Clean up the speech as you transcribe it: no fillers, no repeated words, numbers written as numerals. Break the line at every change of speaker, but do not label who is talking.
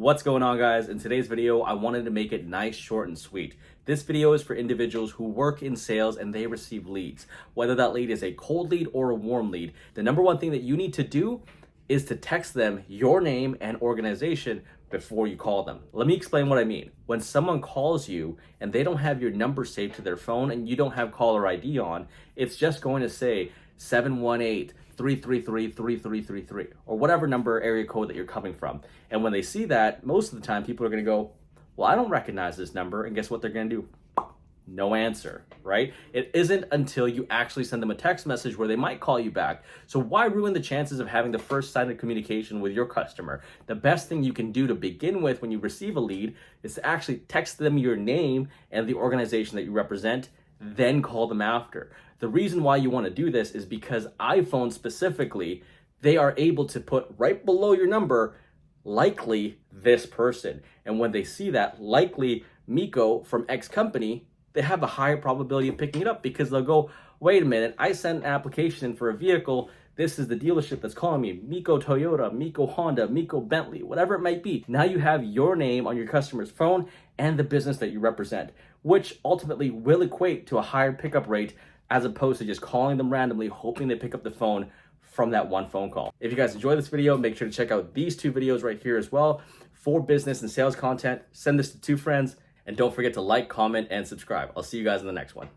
What's going on, guys? In today's video, I wanted to make it nice, short, and sweet. This video is for individuals who work in sales and they receive leads. Whether that lead is a cold lead or a warm lead, the number one thing that you need to do is to text them your name and organization before you call them. Let me explain what I mean. When someone calls you and they don't have your number saved to their phone and you don't have caller ID on, it's just going to say 718-333-3333 or whatever number area code that you're coming from. And when they see that, most of the time people are going to go, well, I don't recognize this number. And guess what they're going to do? No answer, right? It isn't until you actually send them a text message where they might call you back. So why ruin the chances of having the first sign of communication with your customer? The best thing you can do to begin with when you receive a lead is to actually text them your name and the organization that you represent, then call them after. The reason why you want to do this is because iPhone specifically, they are able to put right below your number, likely this person. And when they see that, likely Miko from X company, they have a higher probability of picking it up because they'll go, wait a minute, I sent an application in for a vehicle. This is the dealership that's calling me, Miko Toyota, Miko Honda, Miko Bentley, whatever it might be. Now you have your name on your customer's phone and the business that you represent, which ultimately will equate to a higher pickup rate as opposed to just calling them randomly, hoping they pick up the phone from that one phone call. If you guys enjoyed this video, make sure to check out these two videos right here as well for business and sales content. Send this to 2 friends. And don't forget to like, comment, and subscribe. I'll see you guys in the next one.